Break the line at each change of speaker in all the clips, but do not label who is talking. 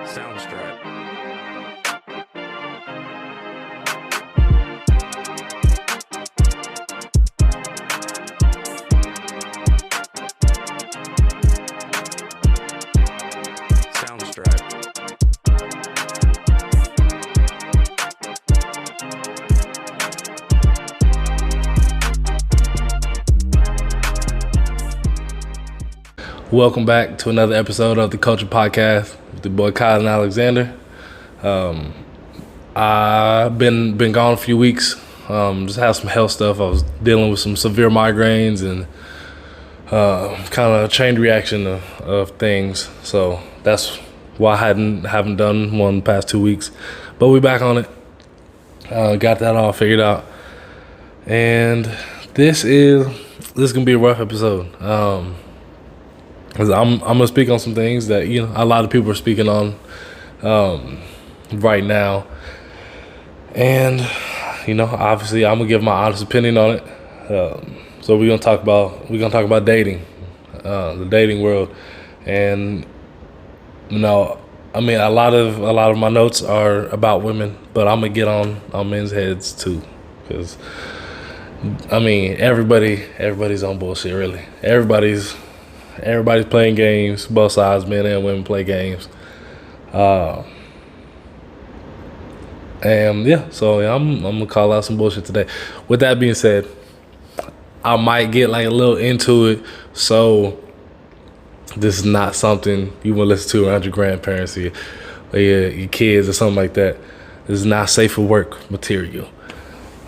Soundstripe.
Welcome back to another episode of the Culture Podcast with the boy Kyle and Alexander. I've been gone a few weeks. Just had some health stuff. I was dealing with some severe migraines and kind of a chain reaction of things. So that's why I haven't done one the past 2 weeks. But we back on it. Got that all figured out. And this is gonna be a rough episode. Cause I'm gonna speak on some things that a lot of people are speaking on right now, and obviously I'm gonna give my honest opinion on it. So we're gonna talk about dating, the dating world, and a lot of my notes are about women, but I'm gonna get on men's heads too, because everybody's on bullshit really. Everybody's playing games, both sides, men and women play games. So I'm gonna call out some bullshit today. With that being said, I might get like a little into it, so this is not something you want to listen to around your grandparents or your kids or something like that. This is not safe for work material.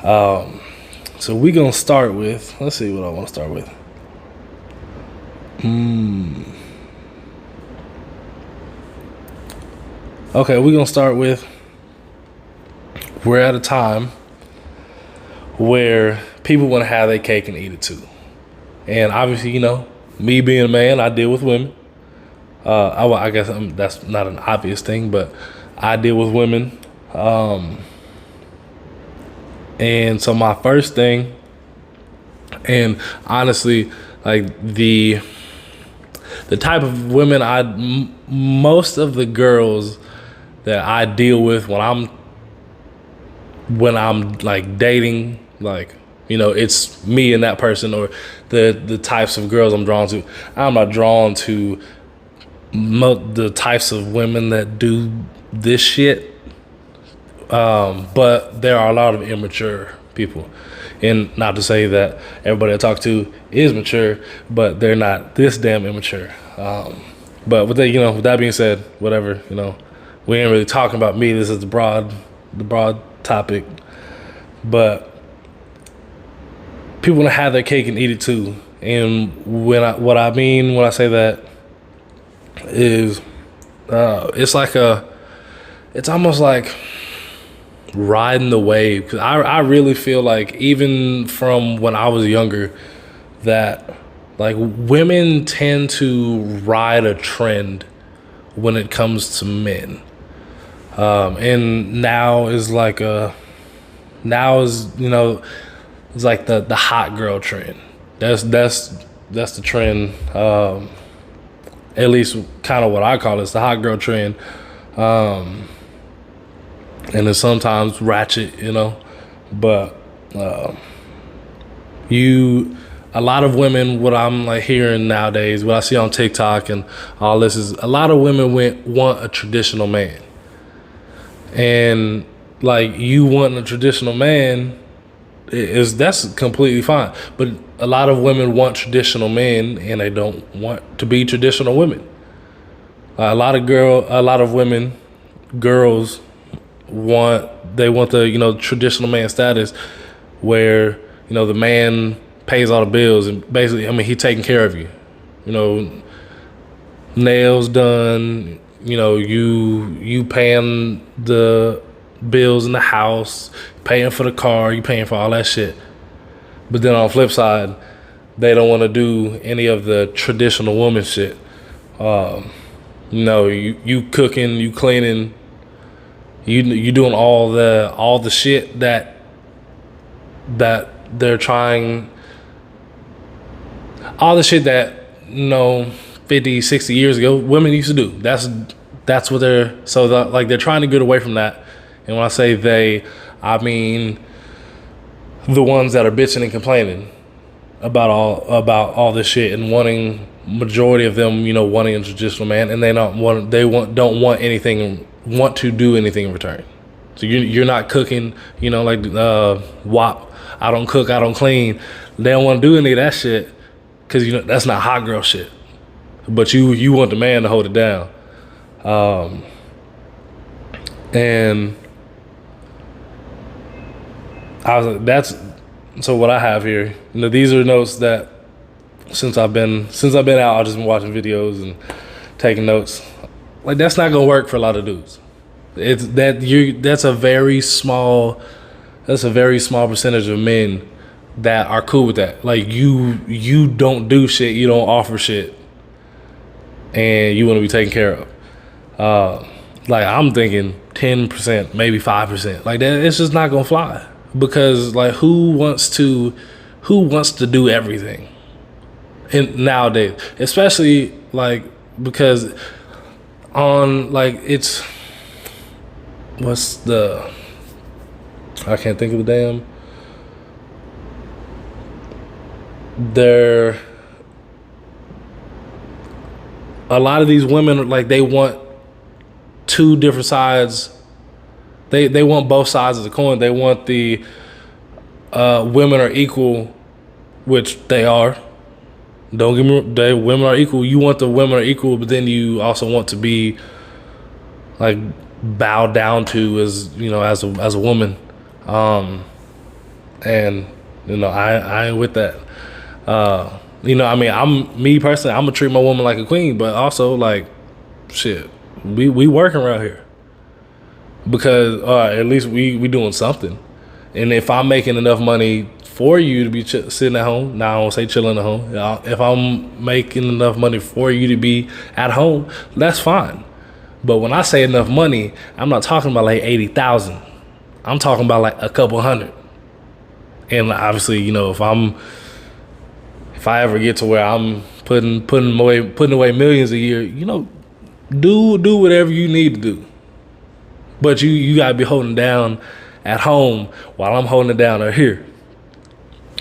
So we gonna start with, let's see what I want to start with. Okay, we're gonna start with, we're at a time where people want to have their cake and eat it too. And obviously, me being a man, I deal with women. I guess that's not an obvious thing, but I deal with women. And so my first thing, and honestly, like the type of women most of the girls that I deal with when I'm like dating, like, it's me and that person, or the types of girls I'm drawn to. I'm not drawn to the types of women that do this shit. But there are a lot of immature people. And not to say that everybody I talk to is mature, but they're not this damn immature. But with that, with that being said, whatever, we ain't really talking about me. This is the broad topic. But people want to have their cake and eat it too. And what I mean when I say that is, it's almost like riding the wave. Because I really feel like, even from when I was younger, that like women tend to ride a trend when it comes to men. And now is like it's like the hot girl trend. That's the trend. At least kind of what I call it. It's the hot girl trend. And it's sometimes ratchet, but a lot of women, what I'm like hearing nowadays, what I see on TikTok and all this, is a lot of women want a traditional man. And like, you wanting a traditional man that's completely fine. But a lot of women want traditional men, and they don't want to be traditional women. A lot of girls want the traditional man status, where the man pays all the bills, and basically he taking care of you, nails done, you paying the bills in the house, paying for the car, you paying for all that shit. But then on the flip side, they don't want to do any of the traditional woman shit. You cooking, you cleaning, you doing all the shit that they're trying, all the shit that 50, 60 years ago women used to do. That's That's what they're trying to get away from that. And when I say they, I mean the ones that are bitching and complaining about all this shit and wanting, majority of them, wanting a traditional man, and don't want to do anything in return. So you're not cooking, like WAP. I don't cook, I don't clean. They don't want to do any of that shit because that's not hot girl shit. But you want the man to hold it down. And so what I have here. These are notes that since I've been out, I've just been watching videos and taking notes. Like, that's not gonna work for a lot of dudes. That's a very small percentage of men that are cool with that. Like, you don't do shit, you don't offer shit, and you want to be taken care of. Like, I'm thinking 10%, maybe 5%. Like, that, it's just not gonna fly, because like, who wants to do everything? And nowadays, especially like, because on like, it's I can't think of the damn. A lot of these women, like, they want two different sides. They want both sides of the coin. They want the women are equal, which they are. Don't get me wrong, women are equal. You want the women are equal, but then you also want to be like bowed down to as a woman. And I ain't with that. I mean, I'm gonna treat my woman like a queen, but also, like, shit, we working around here because at least we doing something. And if I'm making enough money for you to be sitting at home, now I don't say chilling at home. If I'm making enough money for you to be at home, that's fine. But when I say enough money, I'm not talking about like 80,000. I'm talking about like a couple hundred. And obviously, if I ever get to where I'm putting away millions a year, do whatever you need to do. But you gotta be holding down at home while I'm holding it down right here.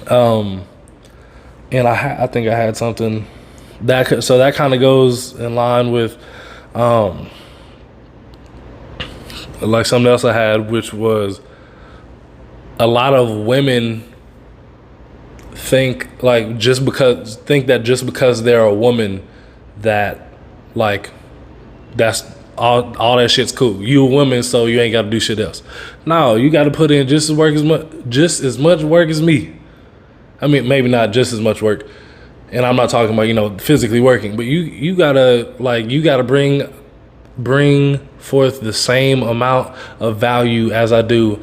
And I think I had something that kind of goes in line with like something else I had, which was a lot of women think that just because they're a woman, that like that's all that shit's cool. You a woman, so you ain't got to do shit else. No, you got to put in just as much work as me. I mean, maybe not just as much work, and I'm not talking about physically working, but you gotta bring forth the same amount of value as I do,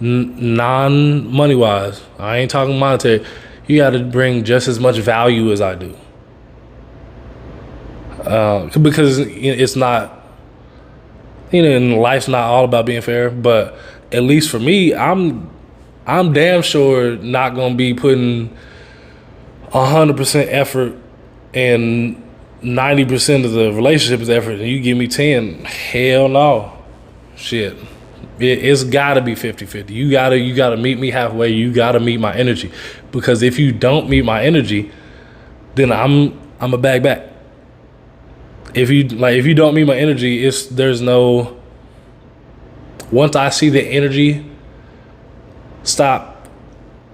non-money wise. I ain't talking monetary. You got to bring just as much value as I do, because it's not, and life's not all about being fair. But at least for me, I'm damn sure not gonna be putting 100% effort and 90% of the relationship is effort, and you give me 10. Hell no. Shit. It's gotta be 50-50. You gotta meet me halfway. You gotta meet my energy. Because if you don't meet my energy, then I'm a bag back. If you don't meet my energy, once I see the energy stop,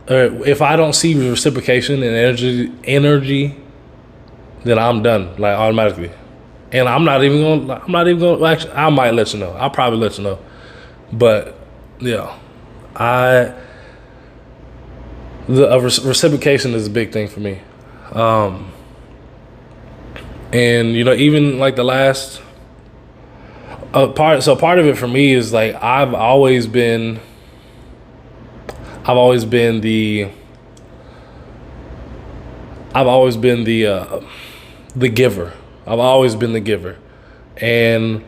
or if I don't see reciprocation and energy, then I'm done, like, automatically. And I'm not even gonna actually, I might let you know. I'll probably let you know. But yeah, reciprocation is a big thing for me. And even like the last part of it for me is like, I've always been the giver. I've always been the giver, and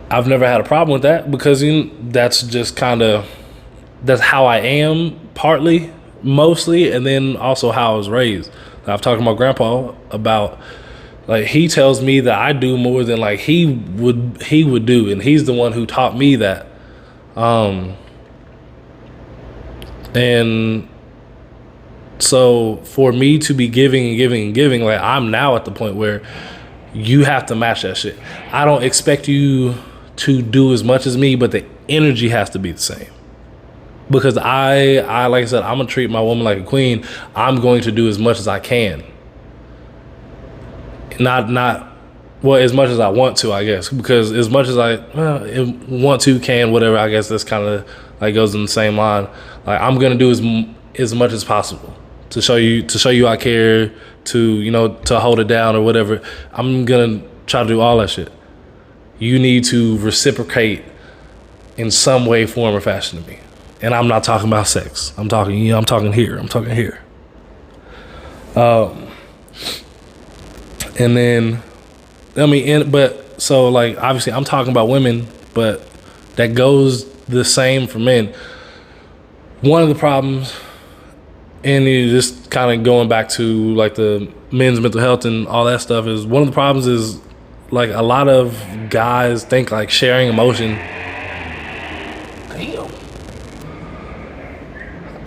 I've never had a problem with that, because that's just that's how I am, partly, mostly, and then also how I was raised. I've talked to my grandpa about Like, he tells me that I do more than like he would do, and he's the one who taught me that. And so for me to be giving and giving and giving, like, I'm now at the point where you have to match that shit. I don't expect you to do as much as me, but the energy has to be the same. Because I like I said, I'm gonna treat my woman like a queen. I'm going to do as much as I can. Not well, as much as I want to, I guess. Because as much as I want to, can, whatever, I guess that's kind of like goes in the same line. Like, I'm gonna do as much as possible to show you I care, to hold it down or whatever. I'm gonna try to do all that shit. You need to reciprocate in some way, form, or fashion to me. And I'm not talking about sex. I'm talking here. And then, but so, like, obviously I'm talking about women, but that goes the same for men. One of the problems, and it just kind of going back to like the men's mental health and all that stuff, is one of the problems is like a lot of guys think like sharing emotion. Damn.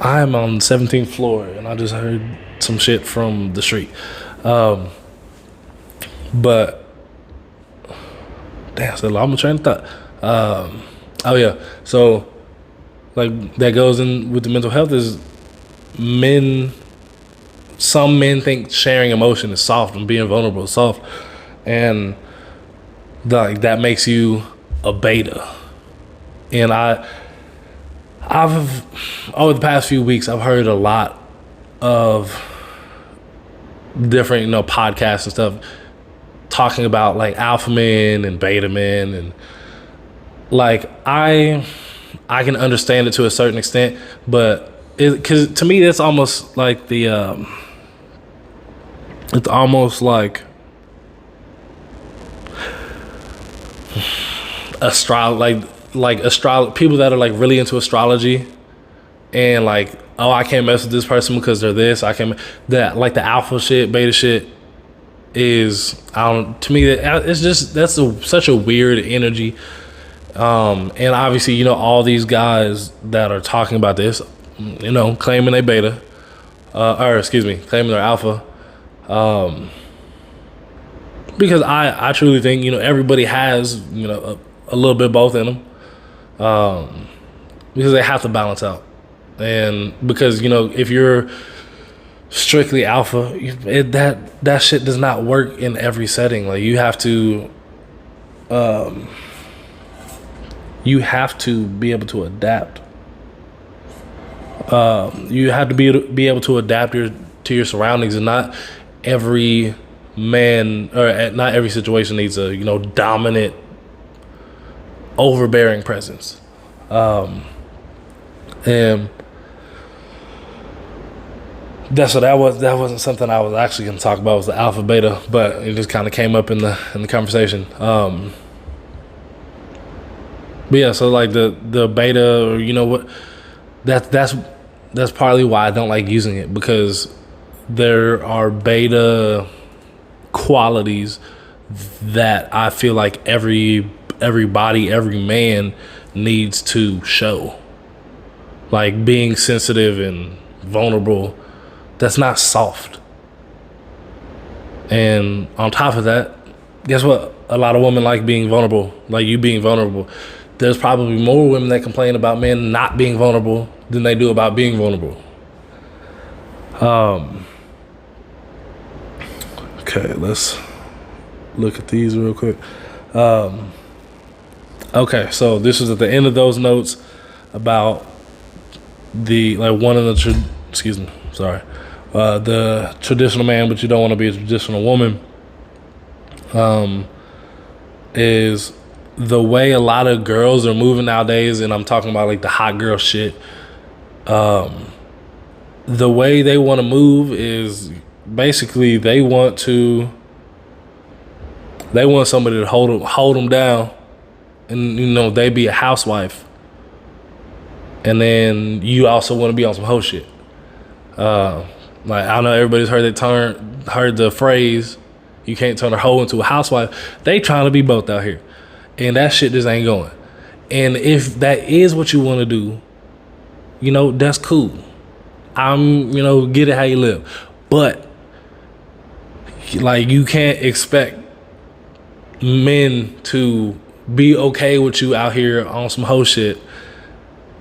I'm on the 17th floor and I just heard some shit from the street. But damn, so I'm trying to thought. Oh yeah, so like that goes in with the mental health is some men think sharing emotion is soft and being vulnerable is soft, and like that makes you a beta. And I've over the past few weeks I've heard a lot of different podcasts and stuff talking about like alpha men and beta men, and like I can understand it to a certain extent, but because to me that's almost like it's almost like astrology, people that are like really into astrology and like, oh, I can't mess with this person because they're this, I can't, that like the alpha shit, beta shit is, to me it's just, that's such a weird energy. And obviously, all these guys that are talking about this, claiming they beta, claiming they're alpha, because I truly think, everybody has, a little bit of both in them, because they have to balance out. And because, if you're strictly alpha, that shit does not work in every setting. Like, you have to be able to adapt. You have to be able to adapt to your surroundings, and not every man or not every situation needs a dominant, overbearing presence. And that wasn't something I was actually going to talk about, was the alpha beta, but it just kind of came up in the conversation. But yeah, so like the beta, or what, that's partly why I don't like using it, because there are beta qualities that I feel like everybody, every man needs to show. Like being sensitive and vulnerable, that's not soft. And on top of that, guess what? A lot of women like being vulnerable, like you being vulnerable. There's probably more women that complain about men not being vulnerable than they do about being vulnerable. Okay, let's look at these real quick. Okay, so this is at the end of those notes about the the traditional man, but you don't want to be a traditional woman, is the way a lot of girls are moving nowadays. And I'm talking about like the hot girl shit. The way they want to move is basically they want somebody to hold them down, and they be a housewife, and then you also want to be on some hoe shit. Like, I know everybody's heard the phrase, You can't turn a hoe into a housewife. They trying to be both out here. And that shit just ain't going. And if that is what you want to do, you know, that's cool. Get it how you live. But, like, you can't expect men to be okay with you out here on some hoe shit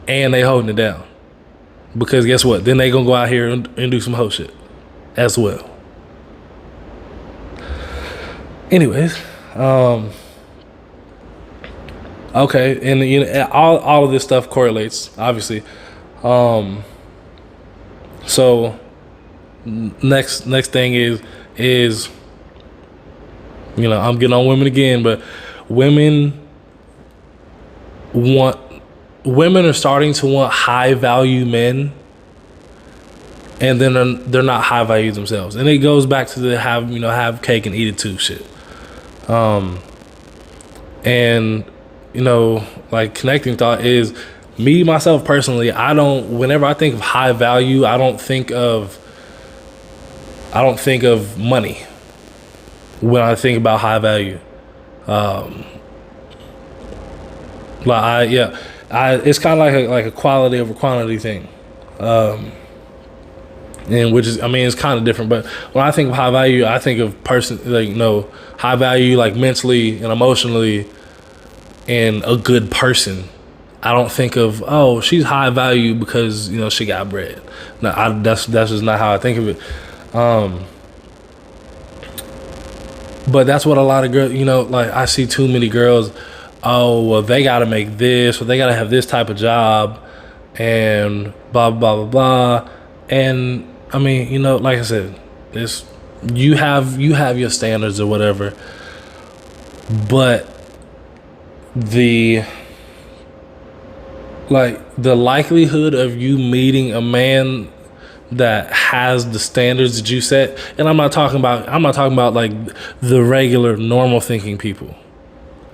and they holding it down. Because guess what? Then they gonna go out here and do some hoe shit as well. Anyways, okay, and you know, all of this stuff correlates, obviously. So next thing is you know, I'm getting on women again, but women are starting to want high value men, and then they're not high value themselves, and it goes back to the have cake and eat it too shit. And you know, like, connecting thought is me myself personally. Whenever I think of high value, I don't think of money when I think about high value. It's kind of like a quality over quantity thing, and which is, I mean, it's kind of different. But when I think of high value, I think of high value, like, mentally and emotionally, and a good person. I don't think of, oh, she's high value because, you know, she got bread. No, that's just not how I think of it. But that's what a lot of girls, you know, like, I see too many girls, oh, well, they got to make this, or they got to have this type of job, and blah, blah, blah, blah. And, I mean, you know, like I said, you have your standards or whatever, but the likelihood of you meeting a man that has the standards that you set, and I'm not talking about like the regular normal thinking people.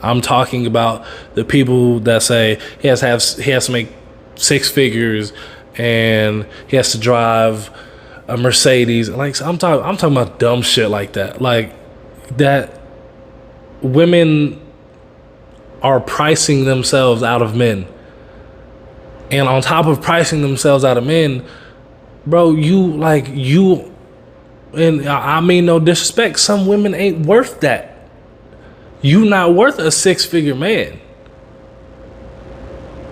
I'm talking about the people that say he has to make 6 figures and he has to drive a Mercedes. Like, I'm talking about dumb shit like that. Like, that women are pricing themselves out of men. And on top of pricing themselves out of men, bro, and I mean no disrespect, some women ain't worth that. You not worth a 6-figure man.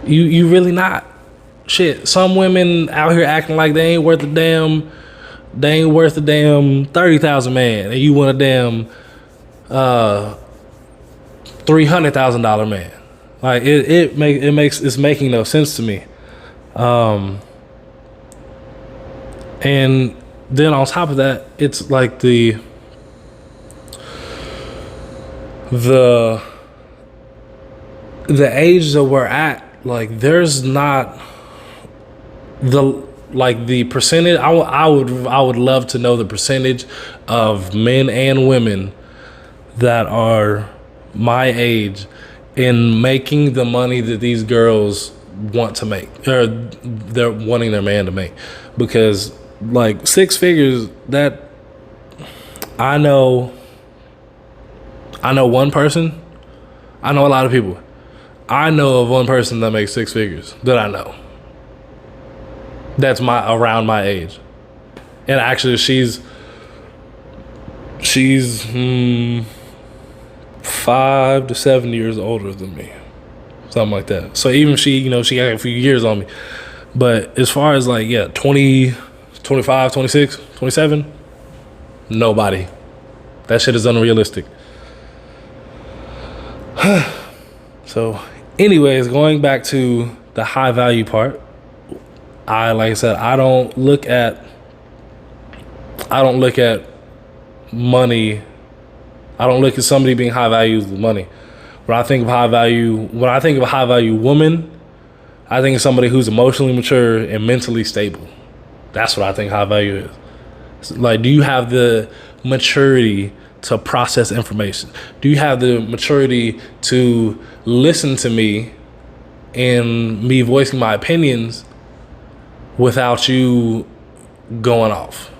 You really not. Shit, some women out here acting like they ain't worth a damn $30,000 man, and you want a damn $300,000 man. Like, it's making no sense to me. And then on top of that, it's like the age that we're at, like, there's not the percentage. I would love to know the percentage of men and women that are my age in making the money that these girls want to make, or they're wanting their man to make. Because, like, 6 figures, that I know one person. I know a lot of people. I know of one person that makes 6 figures that I know. That's around my age. And actually she's 5 to 7 years older than me. Something like that. So even she, you know, she got a few years on me. But as far as, like, 20, 25, 26, 27, nobody. That shit is unrealistic. So anyways, going back to the high value part, like I said, I don't look at money. I don't look at somebody being high value with money. When I think of a high value woman, I think of somebody who's emotionally mature and mentally stable. That's what I think high value is. Like, do you have the maturity to process information? Do you have the maturity to listen to me and me voicing my opinions without you going off?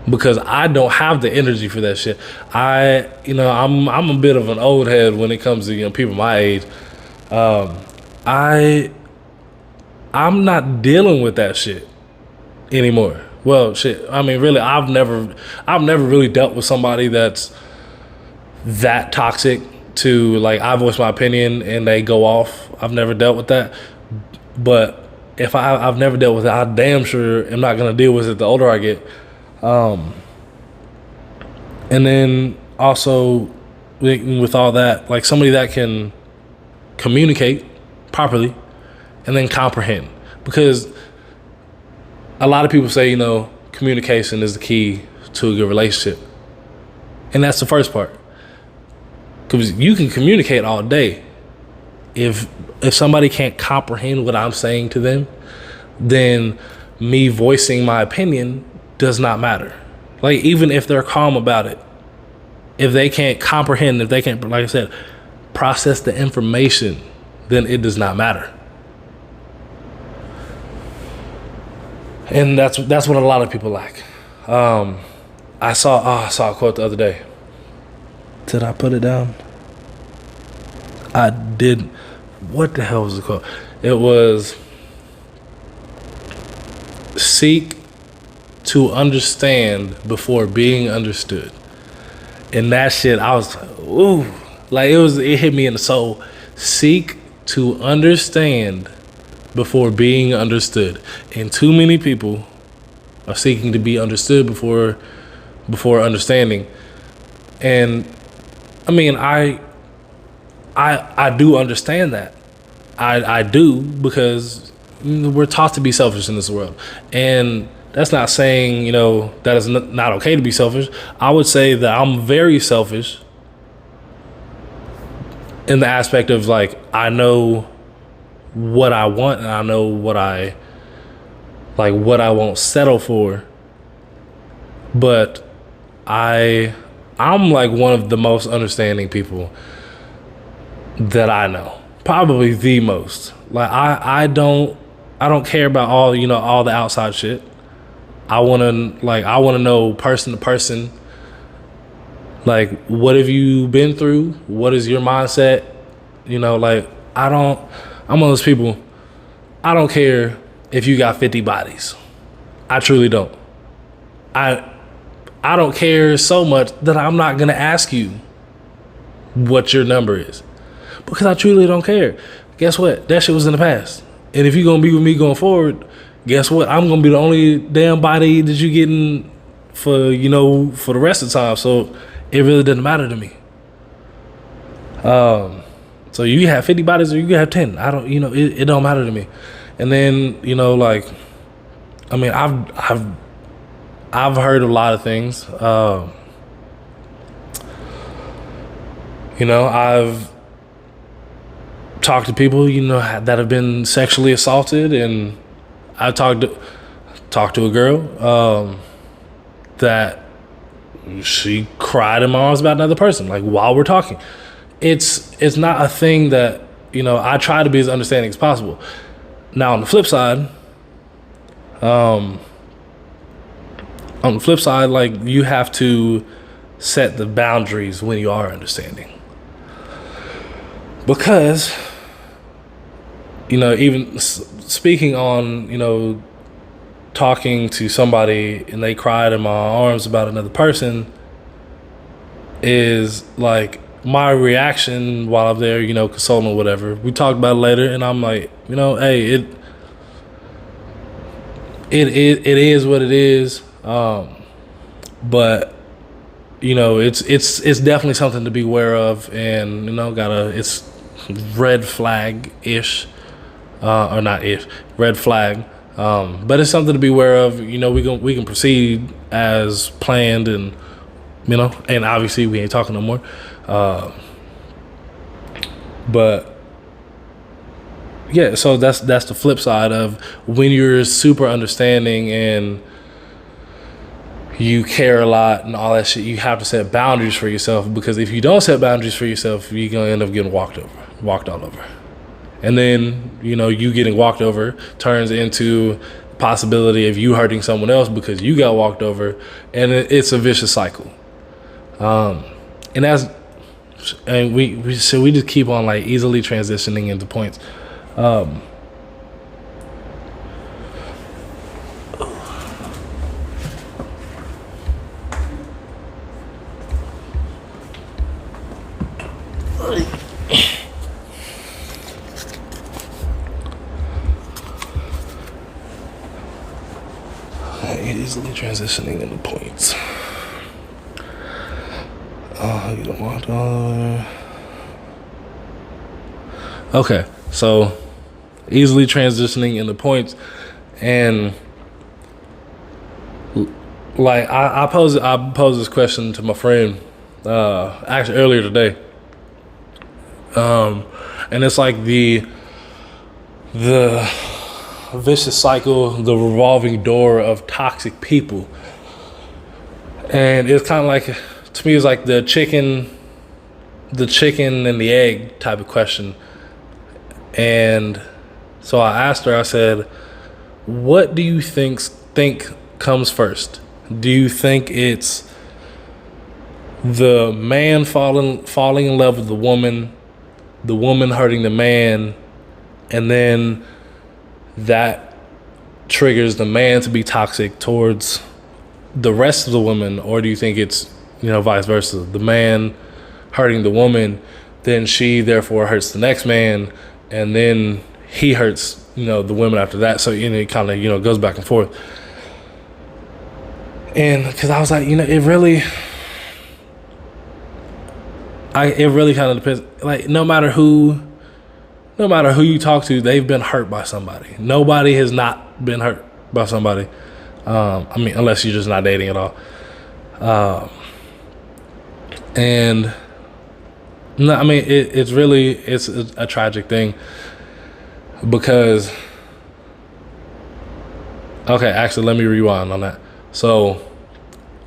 because I don't have the energy for that shit. I'm a bit of an old head when it comes to people my age. I'm not dealing with that shit anymore. Well, shit. I mean, really, I've never really dealt with somebody that's that toxic to like I voice my opinion and they go off. I've never dealt with that, but if I've never dealt with it, I damn sure am not gonna deal with it the older I get. And then also with all that, like somebody that can communicate properly and then comprehend, because a lot of people say, communication is the key to a good relationship. And that's the first part. Because you can communicate all day. If somebody can't comprehend what I'm saying to them, then me voicing my opinion does not matter. Like, even if they're calm about it, if they can't comprehend, if they can't, like I said, process the information, then it does not matter. And that's what a lot of people lack. I saw a quote the other day. Did I put it down? I did. What the hell was the quote? It was, seek to understand before being understood. And that shit, I was like, ooh. Like, it hit me in the soul. Seek to understand before being understood. And too many people are seeking to be understood before understanding. And I mean, I do understand that. I do, because we're taught to be selfish in this world. And that's not saying, that it's not okay to be selfish. I would say that I'm very selfish in the aspect of, like, I know what I want and I know what I won't settle for. But I'm like one of the most understanding people that I know. Probably the most. Like, I don't care about all the outside shit. I want to know person to person. Like, what have you been through? What is your mindset? I'm one of those people, I don't care if you got 50 bodies. I truly don't. I don't care so much that I'm not going to ask you what your number is, because I truly don't care. Guess what? That shit was in the past. And if you're going to be with me going forward, guess what? I'm going to be the only damn body that you getting for the rest of the time. So it really doesn't matter to me. So you have 50 bodies or you have 10. I don't, it don't matter to me. And then, I mean, I've heard a lot of things. I've talked to people, that have been sexually assaulted, and I talked to a girl that she cried in my arms about another person, like, while we're talking. It's not a thing that, I try to be as understanding as possible. Now, on the flip side, like, you have to set the boundaries when you are understanding. Because, even speaking on, talking to somebody and they cried in my arms about another person is like my reaction while I'm there, consoling or whatever. We talked about it later, and I'm like, hey, it is what it is. But it's definitely something to be aware of, and it's red flag ish, or not ish, red flag. But it's something to be aware of. We can proceed as planned, and and obviously we ain't talking no more. But yeah, so that's the flip side of when you're super understanding and you care a lot and all that shit. You have to set boundaries for yourself, because if you don't set boundaries for yourself, you're gonna end up getting walked all over. And then, you getting walked over turns into possibility of you hurting someone else because you got walked over, and it's a vicious cycle. And we just keep on like easily transitioning into points. Easily transitioning into points. You don't want. Okay, so easily transitioning into points, and like I posed this question to my friend actually earlier today, and it's like the vicious cycle, the revolving door of toxic people. And it's kind of like, to me, it's like the chicken and the egg type of question. And so I asked her, I said, what do you think comes first? Do you think it's the man falling in love with the woman hurting the man, and then that triggers the man to be toxic towards the rest of the women? Or do you think it's, vice versa? The man hurting the woman, then she therefore hurts the next man, and then he hurts, the women after that. So, it kind of, goes back and forth. And because I was like, it really kind of depends. Like, no matter who you talk to, they've been hurt by somebody. Nobody has not been hurt by somebody. Unless you're just not dating at all. And no, it's a tragic thing, because, okay, actually, let me rewind on that. So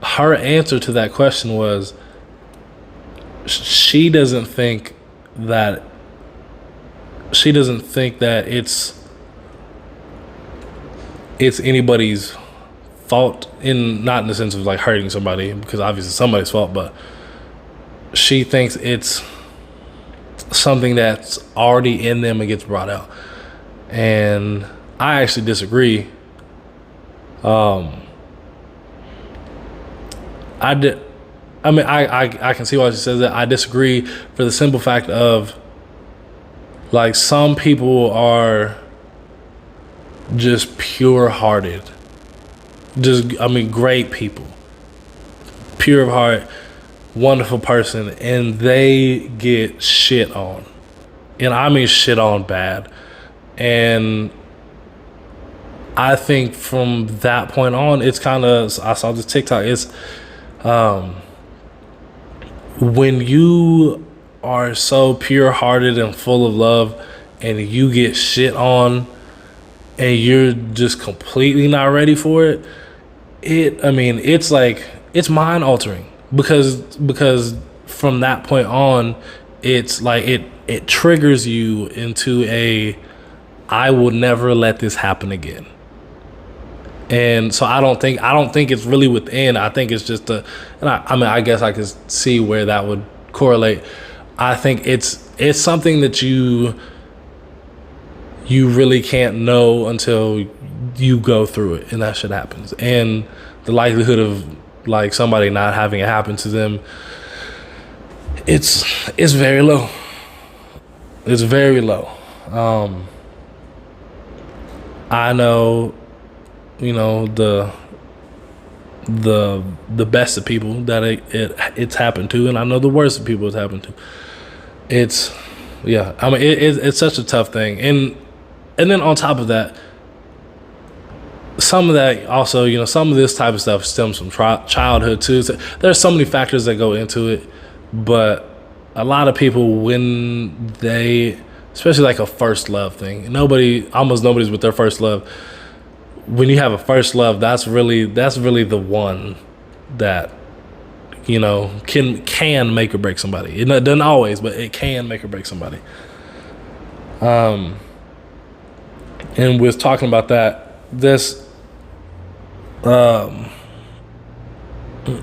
her answer to that question was, she doesn't think that it's anybody's fault, not in the sense of like hurting somebody, because obviously it's somebody's fault, but she thinks it's something that's already in them and gets brought out. And I actually disagree. I can see why she says that. I disagree for the simple fact of, like, some people are just pure-hearted. Great people. Pure of heart, wonderful person, and they get shit on. And I mean shit on bad. And I think from that point on, it's kind of, I saw this TikTok, it's when you are so pure-hearted and full of love and you get shit on and you're just completely not ready for it, it's like, it's mind-altering, because from that point on, it's like it triggers you into I will never let this happen again. And so I don't think it's really within. I think it's just I guess I could see where that would correlate. I think it's something that you really can't know until you go through it and that shit happens. And the likelihood of like somebody not having it happen to them, it's very low. It's very low. I know, the best of people that it's happened to, and I know the worst of people it's happened to. It's such a tough thing, and then on top of that, some of that also, some of this type of stuff stems from childhood too. So there's so many factors that go into it, but a lot of people, when they, especially like a first love thing, almost nobody's with their first love. When you have a first love, that's really the one that, can make or break somebody. It doesn't always, but it can make or break somebody. And we're talking about that. this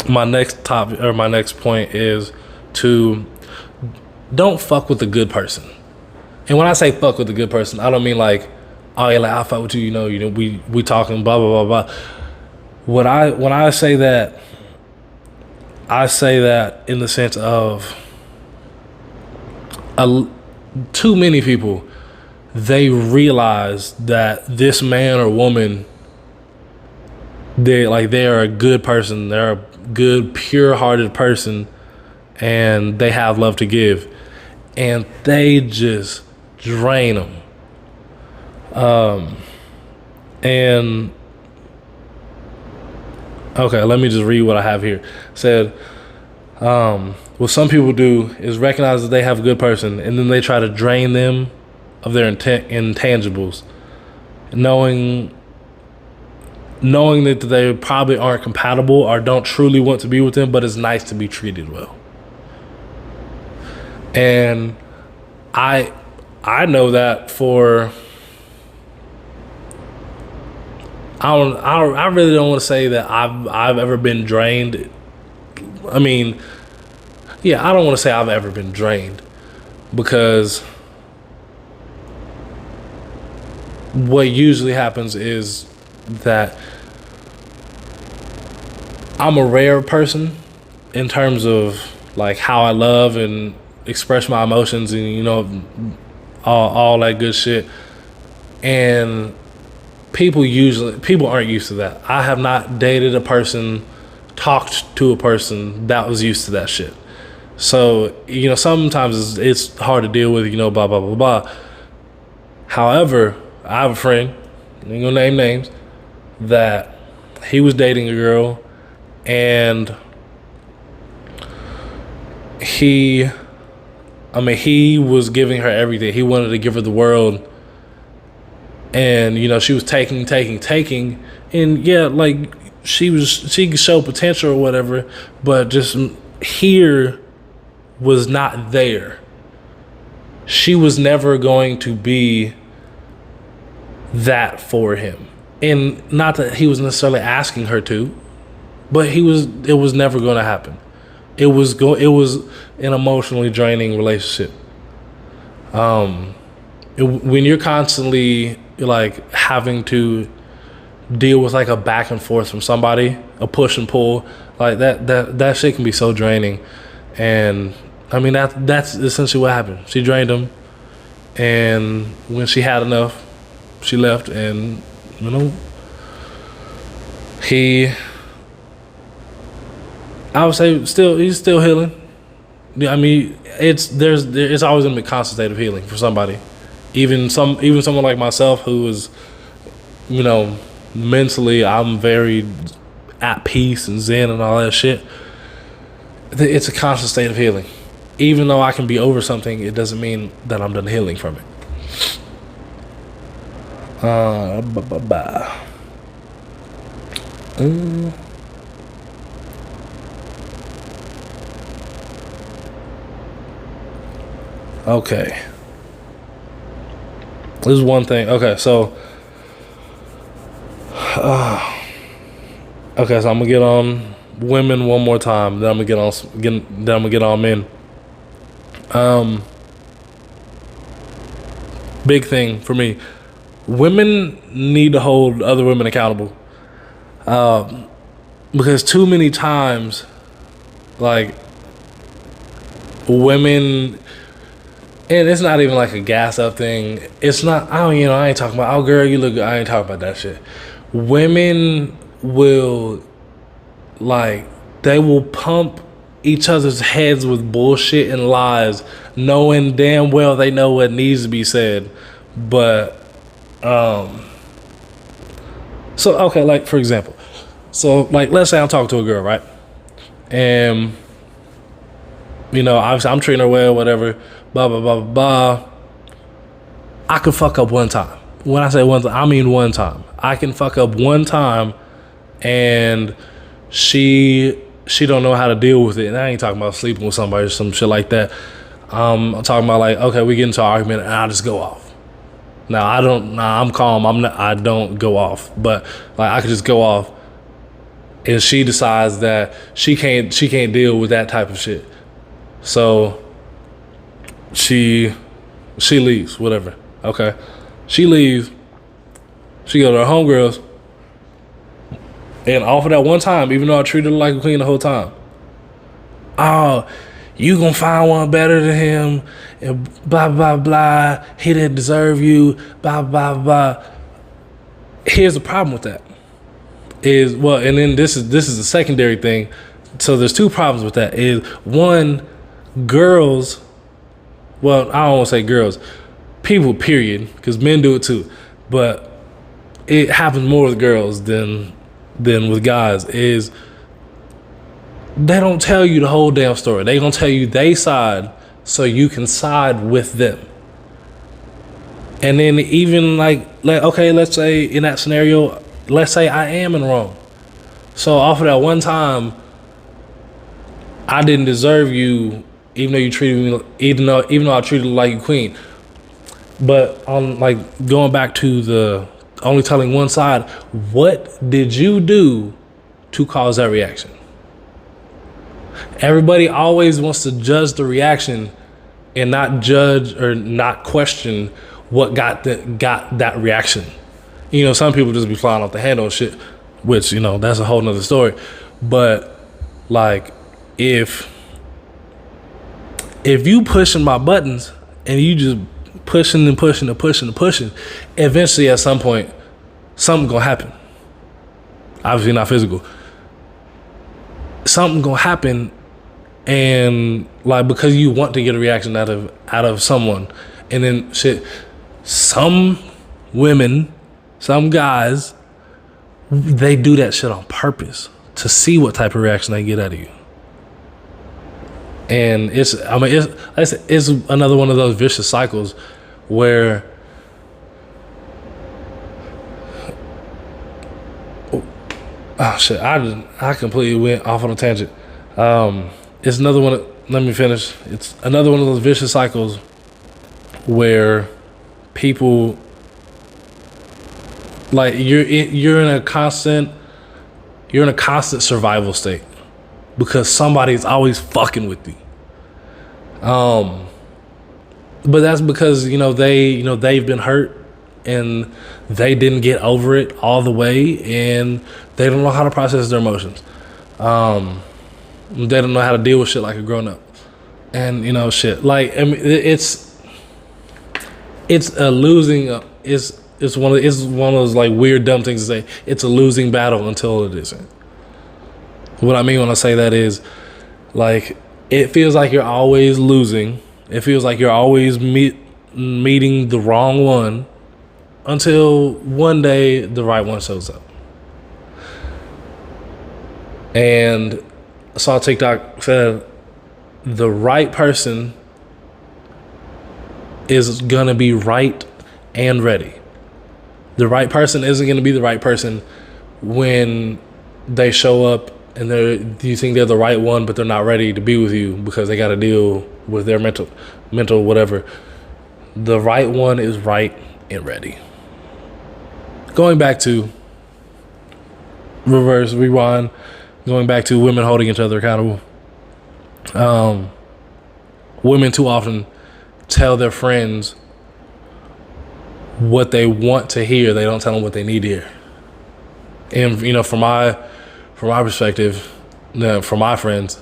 my next topic or my next point is to don't fuck with a good person. And when I say fuck with a good person, I don't mean like, oh yeah, like I fuck with you, you know, we talking blah blah blah blah. When I say that, I say that in the sense of too many people, they realize that this man or woman, they're a good person, they're a good, pure-hearted person, and they have love to give, and they just drain them. And okay, let me just read what I have here. It said, what some people do is recognize that they have a good person, and then they try to drain them of their intangibles, knowing that they probably aren't compatible or don't truly want to be with them, but it's nice to be treated well. And I know that for I really don't want to say that I've ever been drained. I mean, yeah, I don't want to say I've ever been drained, because what usually happens is that I'm a rare person in terms of like how I love and express my emotions and, you know, all that good shit. And people aren't used to that. I have not dated a person, talked to a person that was used to that shit. So, you know, sometimes it's hard to deal with, you know, blah, blah, blah, blah. However, I have a friend, I ain't gonna name names, that he was dating a girl, and he was giving her everything. He wanted to give her the world. And, you know, she was taking. And yeah, like she could show potential or whatever, but just here was not there. She was never going to be that for him. And not that he was necessarily asking her to, but it was never going to happen. It was an emotionally draining relationship. When you're constantly like having to deal with like a back and forth from somebody, a push and pull, like that shit can be so draining. And I mean that's essentially what happened. She drained him, and when she had enough, she left. And you know, I would say he's still healing. Yeah, I mean, it's always gonna be a constant state of healing for somebody. Even someone like myself, who is, you know, mentally I'm very at peace and zen and all that shit. It's a constant state of healing. Even though I can be over something, it doesn't mean that I'm done healing from it. Okay. This is one thing. Okay, so I'm gonna get on women one more time. Then I'm gonna get on men. Big thing for me. Women need to hold other women accountable. Because too many times, like, women, and it's not even like a gas up thing. It's not, I ain't talking about, oh girl, you look good. I ain't talking about that shit. Women will, like, they will pump each other's heads with bullshit and lies, knowing damn well they know what needs to be said. But, so, okay, like, for example, so, like, let's say I'm talking to a girl, right? And, you know, obviously I'm treating her well, whatever, blah, blah, blah, blah, blah. I can fuck up one time. When I say one time, I mean one time. I can fuck up one time, and she don't know how to deal with it. And I ain't talking about sleeping with somebody or some shit like that. I'm talking about, like, okay, we get into an argument and I just go off. Now I'm calm. I don't go off, but like I could just go off, and she decides that she can't deal with that type of shit. So she leaves, whatever. Okay, she leaves. She go to her homegirls, and off of that one time, even though I treated her like a queen the whole time. Oh, you gonna find one better than him, and blah, blah, blah. He didn't deserve you, blah, blah, blah. Here's the problem with that. And then this is a secondary thing. So there's two problems with that. Is one, girls, well, I don't want to say girls, people, period, because men do it too. But it happens more with girls than with guys, is they don't tell you the whole damn story. They gonna tell you they side so you can side with them. And then even okay, let's say in that scenario, let's say I am in the wrong. So off of that one time, I didn't deserve you, even though you treated me, even though I treated you like a queen. But on going back to the only telling one side, what did you do to cause that reaction? Everybody always wants to judge the reaction and not judge or not question what got that reaction. Some people just be flying off the handle and shit, which, that's a whole nother story. But if you pushing my buttons and you just pushing and pushing and pushing and pushing, eventually at some point, something gonna happen. Obviously not physical. Something gonna happen, and because you want to get a reaction out of someone, and then shit, some women, some guys, they do that shit on purpose to see what type of reaction they get out of you. And it's another one of those vicious cycles where I completely went off on a tangent. It's another one. Let me finish. It's another one of those vicious cycles where people you're in a constant survival state because somebody's always fucking with you. But that's because they've been hurt and they didn't get over it all the way, and they don't know how to process their emotions. They don't know how to deal with shit like a grown up, and shit. It's a losing. It's one of those weird dumb things to say. It's a losing battle until it isn't. What I mean when I say that is, it feels like you're always losing. It feels like you're always meeting the wrong one until one day the right one shows up. And I saw TikTok said the right person is gonna be right and ready. The right person isn't gonna be the right person when they show up and you think they're the right one, but they're not ready to be with you because they got to deal with their mental whatever. The right one is right and ready. Going back to rewind, going back to women holding each other accountable. Women too often tell their friends what they want to hear. They don't tell them what they need to hear. And from my perspective, from my friends,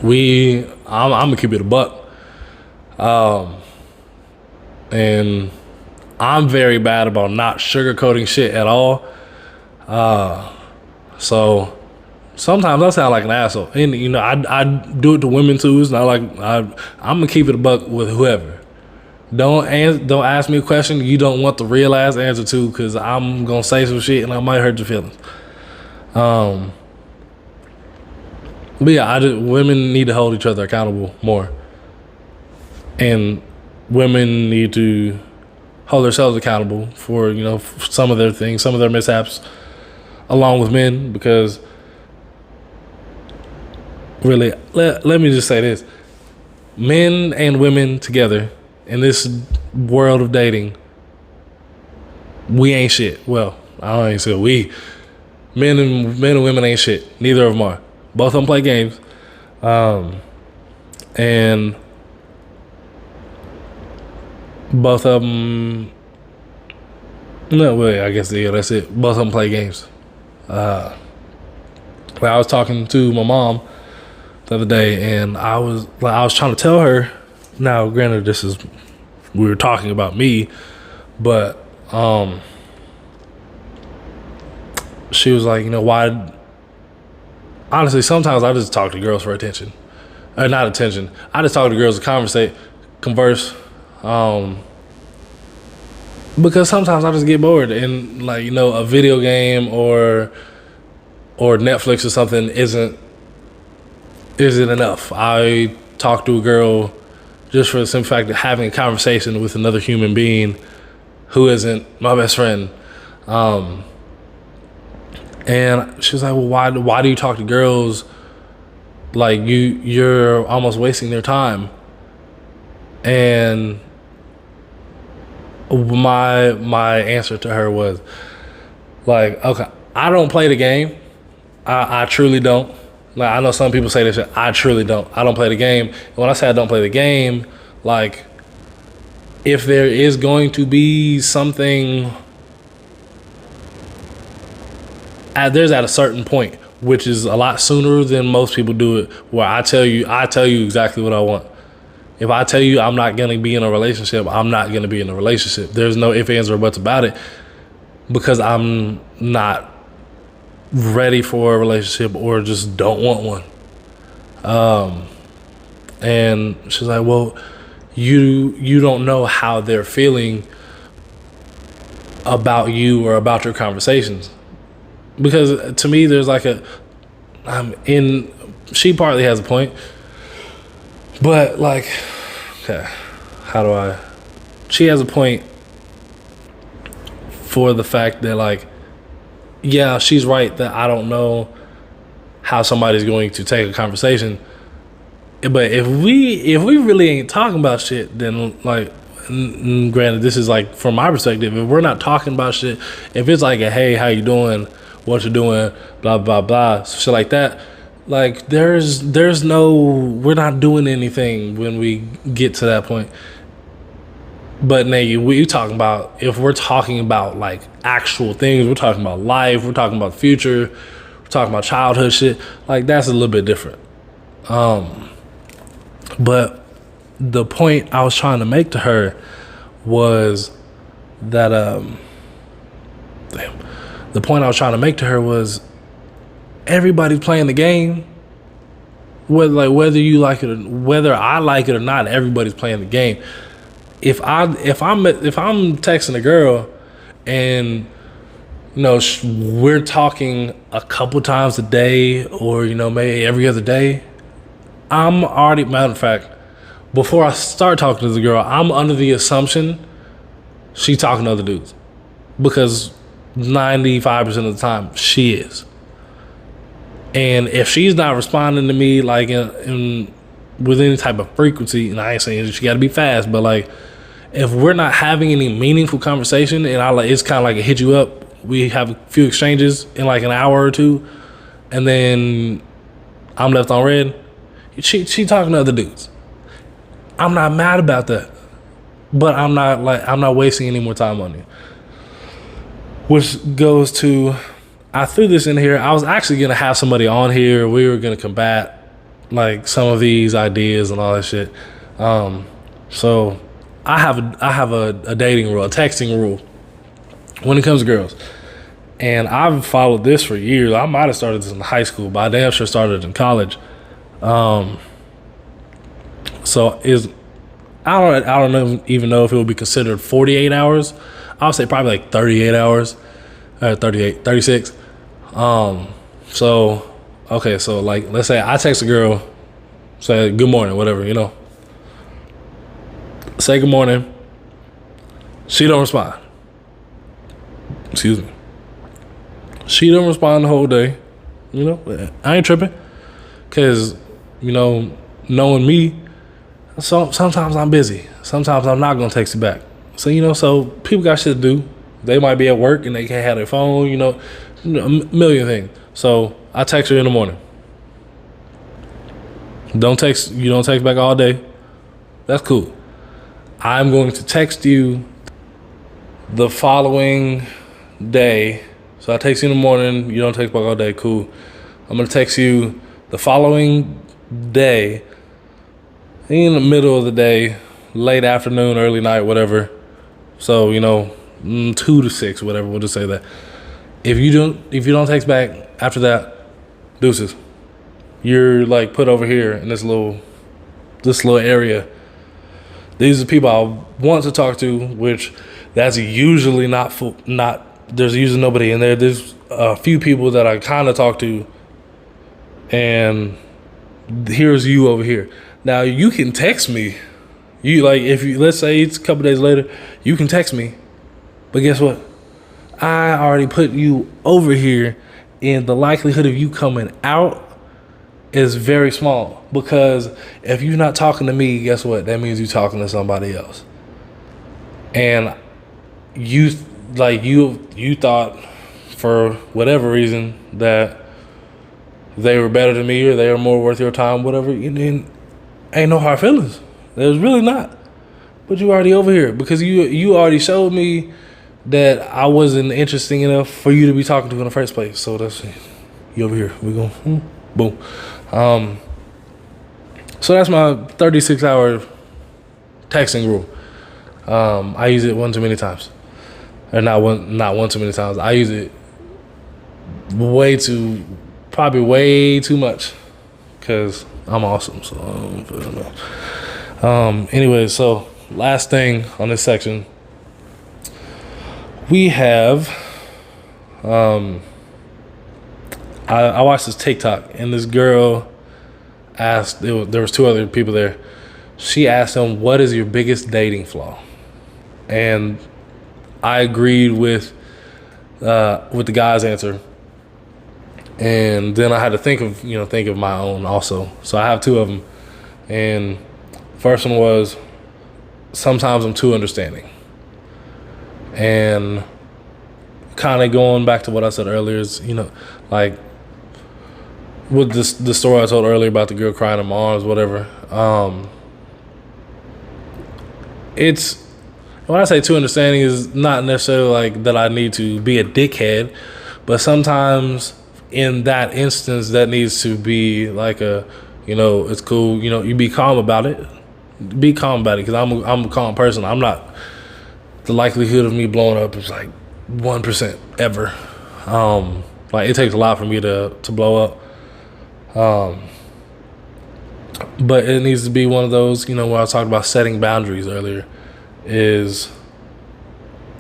I'm gonna keep it a buck. And I'm very bad about not sugarcoating shit at all. So sometimes I sound like an asshole, and I do it to women too. It's not like I'm gonna keep it a buck with whoever. Don't ask me a question you don't want the real ass answer to, because I'm gonna say some shit and I might hurt your feelings. But yeah, women need to hold each other accountable more, and women need to hold themselves accountable for some of their things, some of their mishaps, along with men. Because really, let me just say this: men and women together in this world of dating, we ain't shit. Well, I don't even say we. Men and women ain't shit. Neither of them are. Both of them play games. And both of them, no, well, I guess, yeah, that's it. Both of them play games. I was talking to my mom the other day, and I was trying to tell her. Now, granted, we were talking about me, but she was like, why? Honestly, sometimes I just talk to girls for attention, or not attention. I just talk to girls to converse, because sometimes I just get bored, and a video game or Netflix or something isn't enough. I talk to a girl just for the simple fact of having a conversation with another human being who isn't my best friend. And she was like, well, why do you talk to girls like you're almost wasting their time? And my answer to her was like, okay, I don't play the game. I truly don't. Like, I know some people say this shit. I truly don't. I don't play the game. And when I say I don't play the game, like, if there is going to be something, there's at a certain point, which is a lot sooner than most people do it, where I tell you exactly what I want. If I tell you I'm not going to be in a relationship, I'm not going to be in a relationship. There's no ifs, ands, or buts about it, because I'm not ready for a relationship or just don't want one. And she's like, well, you don't know how they're feeling about you or about your conversations. Because to me, there's like she partly has a point, but like, okay, she has a point for the fact that, like, yeah, she's right that I don't know how somebody's going to take a conversation. But if we really ain't talking about shit, then, like, granted, this is like from my perspective, if we're not talking about shit, if it's like a, hey, how you doing, what you doing, blah blah blah, shit like that, like, there's no, we're not doing anything when we get to that point. But now we talking about, if we're talking about like actual things, we're talking about life, we're talking about the future, we're talking about childhood shit, like, that's a little bit different. But the point I was trying to make to her was that the point I was trying to make to her was, everybody's playing the game. Whether you like it or whether I like it or not, everybody's playing the game. If I'm texting a girl and we're talking a couple times a day, or maybe every other day, I'm already, matter of fact, before I start talking to the girl, I'm under the assumption she's talking to other dudes, because 95% of the time she is. And if she's not responding to me like with any type of frequency, and I ain't saying she got to be fast, but like, if we're not having any meaningful conversation, and it's kind of like a hit you up, we have a few exchanges in like an hour or two, and then I'm left on red, she talking to other dudes. I'm not mad about that, but I'm not wasting any more time on you. Which goes to, I threw this in here. I was actually gonna have somebody on here. We were gonna combat like some of these ideas and all that shit. So I have a dating rule, a texting rule when it comes to girls, and I've followed this for years. I might have started this in high school, but I damn sure started in college. So I don't even know if it would be considered 48 hours. I would say probably like 38 hours, 36. So like, let's say I text a girl, say good morning, whatever, say good morning. She don't respond. Excuse me. She don't respond the whole day. I ain't tripping, cause knowing me, So sometimes I'm busy. Sometimes I'm not gonna text you back. So so people got shit to do. They might be at work and they can't have their phone. A million things. So I text you in the morning. Don't text. You don't text back all day. That's cool. I'm going to text you the following day. So I text you in the morning. You don't text back all day. Cool. I'm gonna text you the following day, in the middle of the day, late afternoon, early night, whatever. So 2 to 6, whatever. We'll just say that. If you don't text back after that, deuces. You're like put over here in this little area. These are people I want to talk to, which that's usually not there's usually nobody in there. There's a few people that I kind of talk to, and here's you over here. Now you can text me. Let's say it's a couple days later, you can text me, but guess what? I already put you over here, and the likelihood of you coming out is very small, because if you're not talking to me, guess what? That means you're talking to somebody else. And you thought for whatever reason that they were better than me or they were more worth your time, whatever. Ain't no hard feelings. There's really not. But you already over here, because you already showed me that I wasn't interesting enough for you to be talking to in the first place. So that's you over here. We go boom. So that's my 36-hour texting rule. I use it one too many times, or not one too many times. I use it probably way too much, because I'm awesome. So anyway, so last thing on this section, we have I watched this TikTok, and this girl asked, there was 2 other people there. She asked them, what is your biggest dating flaw? And I agreed with the guy's answer. And then I had to think of my own also. So I have 2 of them. And first one was, sometimes I'm too understanding. And kind of going back to what I said earlier is, like with the story I told earlier about the girl crying in my arms, whatever. It's, when I say too understanding, is not necessarily like that I need to be a dickhead, but sometimes in that instance that needs to be like it's cool. You be calm about it. Be calm about it, because I'm a calm person. I'm not, the likelihood of me blowing up is like 1% ever. Like it takes a lot for me to blow up. But it needs to be one of those, where I was talking about setting boundaries earlier, is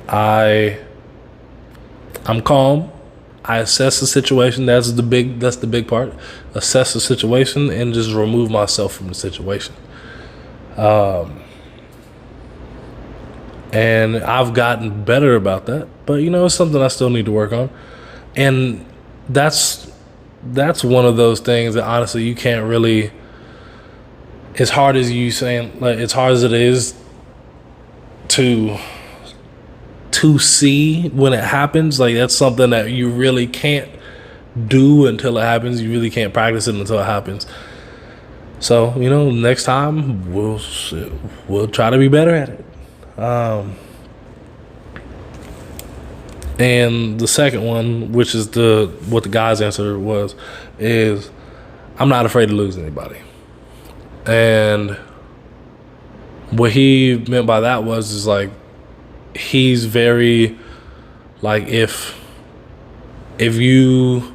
I'm calm. I assess the situation. That's the big part. Assess the situation and just remove myself from the situation. And I've gotten better about that, but it's something I still need to work on. And that's one of those things that honestly you can't really, as hard as you saying, like as hard as it is to see when it happens, like that's something that you really can't do until it happens. You really can't practice it until it happens. So, next time we'll try to be better at it. And the second one, which is what the guy's answer was, is I'm not afraid to lose anybody. And what he meant by that is like, he's very like, if you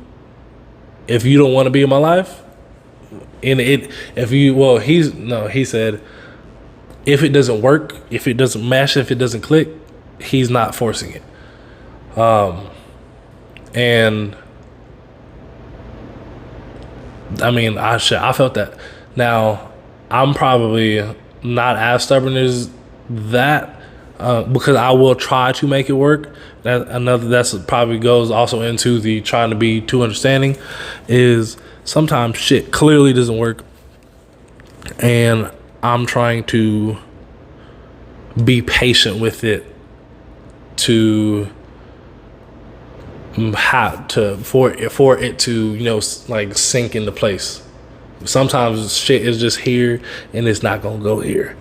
don't want to be in my life, and he said, if it doesn't work, if it doesn't mesh, if it doesn't click, he's not forcing it. And I mean, I felt that. Now, I'm probably not as stubborn as that, because I will try to make it work. That's probably goes also into the trying to be too understanding, is sometimes shit clearly doesn't work, and I'm trying to be patient with it for it to like sink into place. Sometimes shit is just here and it's not gonna go here.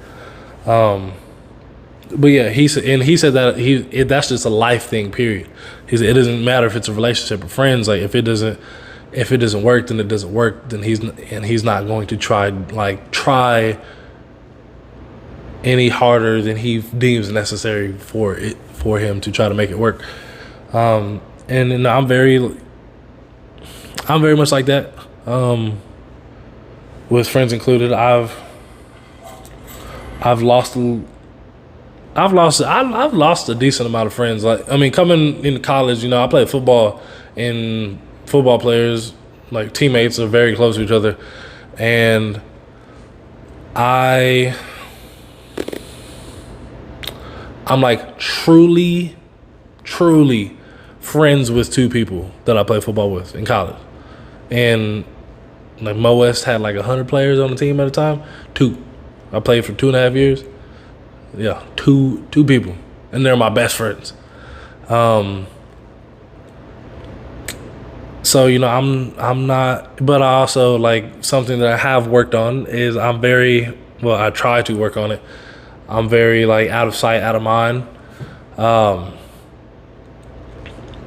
But yeah, he said that that's just a life thing, period. He said it doesn't matter if it's a relationship or friends. Like if it doesn't work, then it doesn't work. Then he's not going to try any harder than he deems necessary for him to try to make it work. And I'm very much like that. With friends included, I've lost a decent amount of friends. Like, I mean, coming into college, I played football, and football players, like teammates, are very close to each other, and I'm like truly friends with two people that I played football with in college, and like Mo West had like 100 players on the team at a time. I played for 2.5 years. Yeah, two people, and they're my best friends. So I'm not, but I also, like, something that I have worked on is I try to work on it. I'm very like out of sight, out of mind. But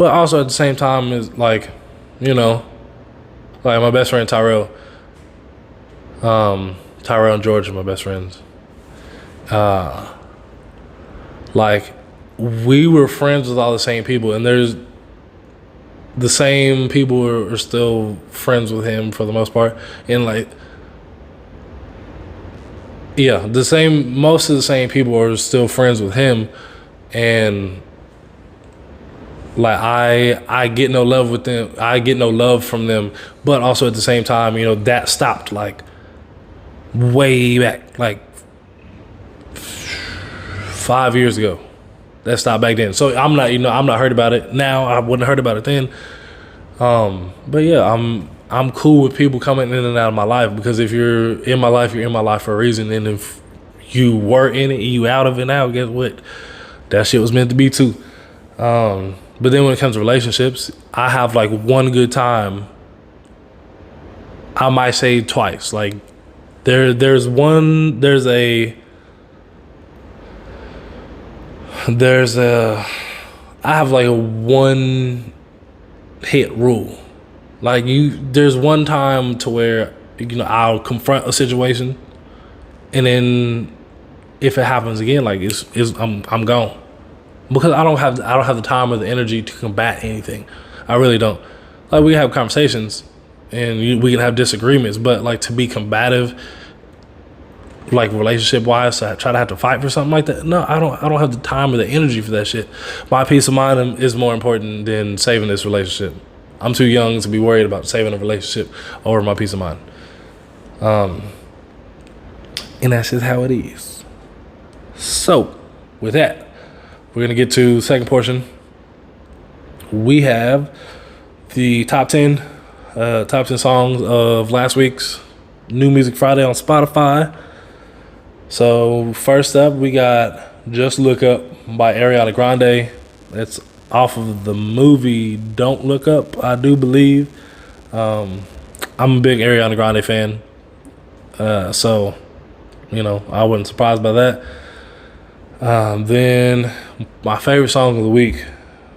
also at the same time is like my best friend Tyrell and George are my best friends. Like, we were friends with all the same people, and there's the same people are still friends with him for the most part, and like, yeah, most of the same people are still friends with him, and like I get no love with them. I get no love from them, but also at the same time, that stopped like way back, like 5 years ago. That stopped back then. So I'm not hurt about it now. I wouldn't hurt about it then. But yeah, I'm cool with people coming in and out of my life, because if you're in my life, you're in my life for a reason. And if you were in it and you out of it now, guess what? That shit was meant to be too. But then when it comes to relationships, I have like one good time. I might say twice. Like I have like a one hit rule. Like there's one time to where I'll confront a situation, and then if it happens again, like I'm gone, because I don't have the time or the energy to combat anything. I really don't. Like, we can have conversations and we can have disagreements, but like to be combative, like relationship wise, so I try to have to fight for something like that. No, I don't have the time or the energy for that shit. My peace of mind is more important than saving this relationship. I'm too young to be worried about saving a relationship over my peace of mind. And that's just how it is. So with that, we're gonna get to the second portion. We have the top 10 songs of last week's New Music Friday on Spotify. So first up, we got Just Look Up by Ariana Grande. It's off of the movie Don't Look Up, I do believe. I'm a big Ariana Grande fan. So, I wasn't surprised by that. Then my favorite song of the week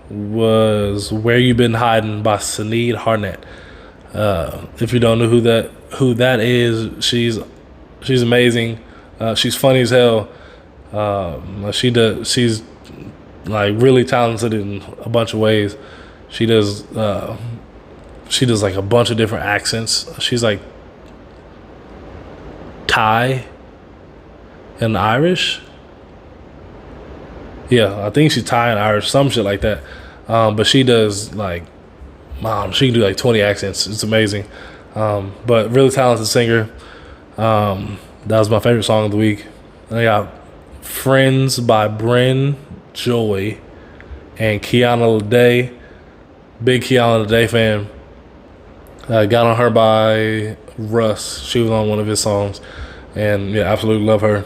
was Where You Been Hiding by Sinead Harnett. If you don't know who that is, she's amazing. She's funny as hell. She's like really talented in a bunch of ways. She does like a bunch of different accents. She's like Thai and Irish. Yeah, I think she's Thai and Irish, some shit like that. But she does like, she can do like 20 accents. It's amazing. But really talented singer. That was my favorite song of the week. I got Friends by Bryn Joy and Kiana Lede. Big Kiana Lede fan. Got on her by Russ. She was on one of his songs. and yeah, absolutely love her.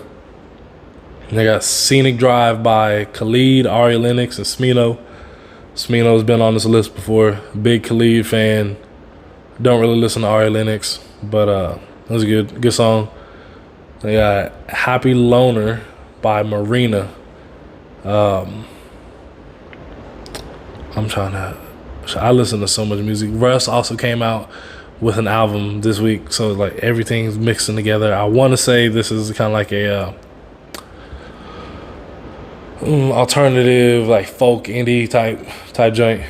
And they got Scenic Drive by Khalid, Ari Lennox, and Smino. Smino's been on this list before. Big Khalid fan. Don't really listen to Ari Lennox, but it was a good song. They got Happy Loner by Marina. I listen to so much music. Russ also came out with an album this week, so like everything's mixing together. I want to say this is kind of like a alternative, like folk indie type joint.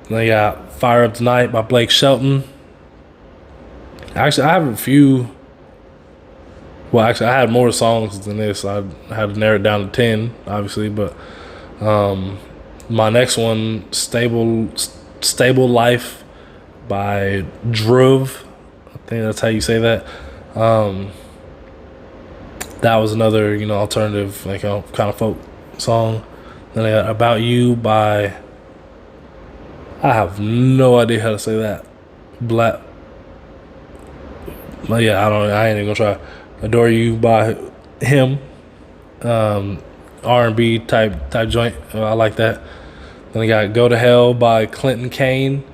They got Fire Up Tonight by Blake Shelton. Actually, I have a few. Well, actually, I had more songs than this. I had to narrow it down to 10, obviously, but my next one, Stable Life by Druv. I think that's how you say that. That was another, alternative, like kind of folk song. Then I got About You by, I have no idea how to say that. But yeah, I ain't even gonna try. Adore You by him. R&B type joint. I like that. Then I got Go to Hell by Clinton Kane.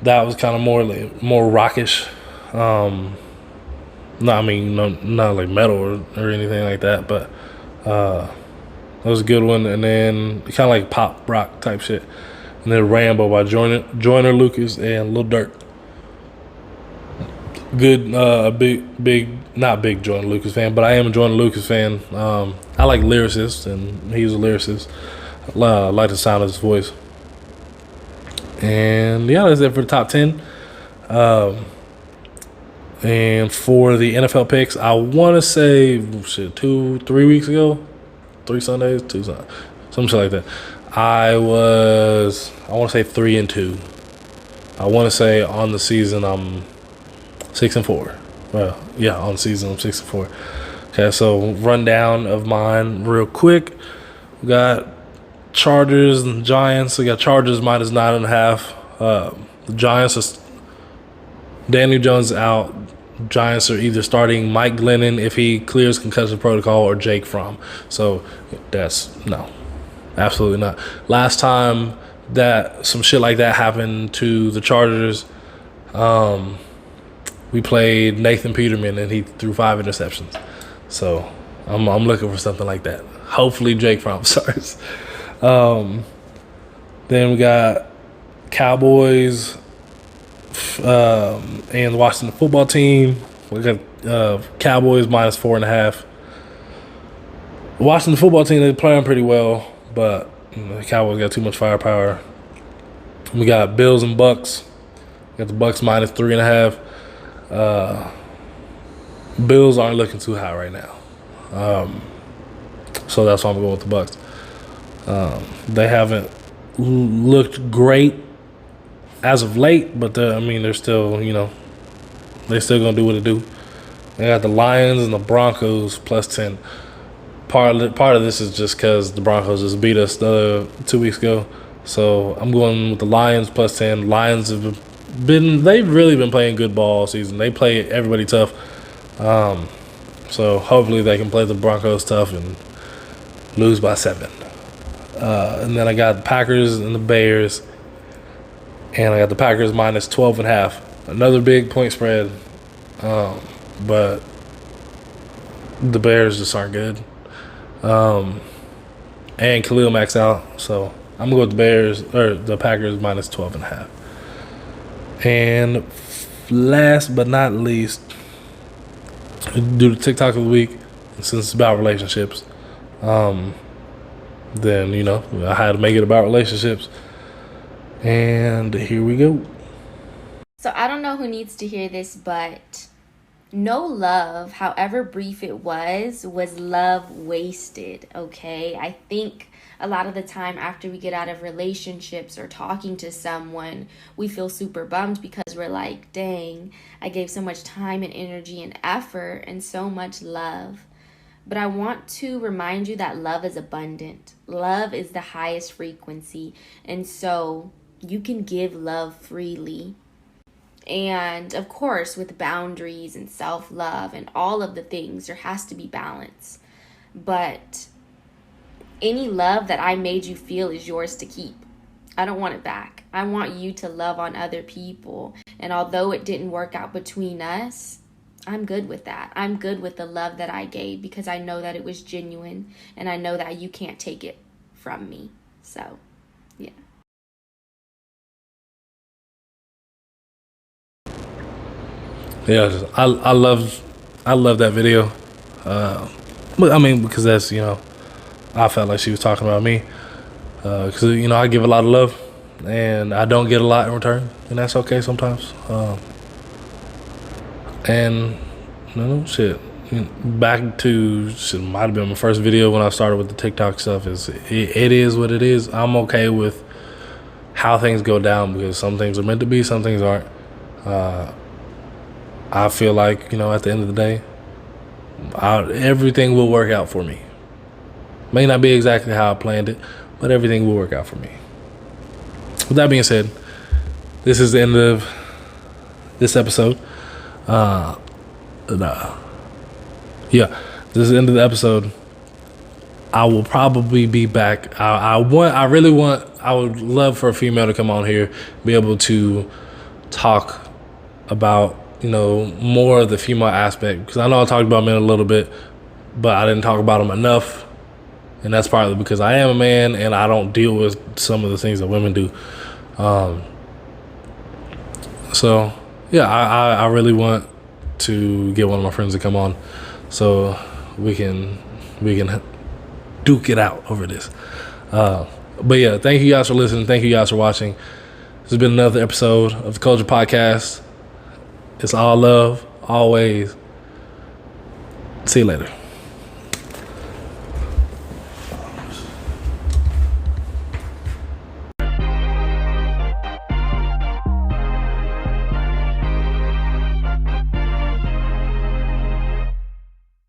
That was kind of more rockish. Not like metal or anything like that, but that was a good one. And then kind of like pop rock type shit. And then Rambo by Joyner Lucas and Lil Durk. Good, not big Joyner Lucas fan, but I am a Joyner Lucas fan. I like lyricists, and he's a lyricist. I like the sound of his voice. And yeah, that's it for the top 10. And for the NFL picks, I want to say 3 weeks ago, 3 Sundays, some shit like that. I want to say 3-2. I want to say on the season I'm 6-4. Well, yeah, on the season I'm 6-4. Okay, so rundown of mine real quick. We got Chargers and Giants. We got Chargers minus 9.5. The Giants are Daniel Jones out. Giants are either starting Mike Glennon if he clears concussion protocol or Jake Fromm. So that's no, absolutely not. Last time that some shit like that happened to the Chargers, we played Nathan Peterman and he threw 5 interceptions. So I'm looking for something like that. Hopefully Jake Fromm starts. Then we got Cowboys and the Washington football team. We got Cowboys minus 4.5. The Washington football team, they're playing pretty well, but the Cowboys got too much firepower. We got Bills and Bucks. We got the Bucks minus 3.5. Bills aren't looking too high right now, so that's why I'm going with the Bucks. They haven't looked great as of late, but they're still, they're still gonna do what they do. They got the Lions and the Broncos plus 10. Part of this is just because the Broncos just beat us the 2 weeks ago, so I'm going with the Lions plus 10. Lions they've really been playing good ball all season. They play everybody tough, so hopefully they can play the Broncos tough and lose by 7. And then I got the Packers and the Bears. And I got the Packers minus 12.5. Another big point spread. But the Bears just aren't good. And Khalil Mack's out. So I'm going to go with the Packers minus 12.5. And last but not least, do the TikTok of the week. Since it's about relationships, then, I had to make it about relationships. And here we go.
So I don't know who needs to hear this, but no love, however brief it was love wasted, okay? I think a lot of the time after we get out of relationships or talking to someone, we feel super bummed because we're like, dang, I gave so much time and energy and effort and so much love. But I want to remind you that love is abundant. Love is the highest frequency. And so you can give love freely. And of course, with boundaries and self-love and all of the things, there has to be balance. But any love that I made you feel is yours to keep. I don't want it back. I want you to love on other people. And although it didn't work out between us, I'm good with that. I'm good with the love that I gave because I know that it was genuine and I know that you can't take it from me. So, yeah.
Yeah, I love that video. But I mean, because that's, I felt like she was talking about me. Because, I give a lot of love and I don't get a lot in return. And that's okay sometimes. And, shit. Back to, shit, might have been my first video when I started with the TikTok stuff. It is what it is. I'm okay with how things go down because some things are meant to be, some things aren't. I feel like, at the end of the day, everything will work out for me. May not be exactly how I planned it, but everything will work out for me. With that being said, this is the end of this episode. This is the end of the episode. I will probably be back. I would love for a female to come on here, be able to talk about, more of the female aspect. Because I know I talked about men a little bit, but I didn't talk about them enough. And that's partly because I am a man and I don't deal with some of the things that women do. So, yeah, I really want to get one of my friends to come on so we can duke it out over this. But yeah, thank you guys for listening. Thank you guys for watching. This has been another episode of the Kulture Podcast. It's all love, always. See you later.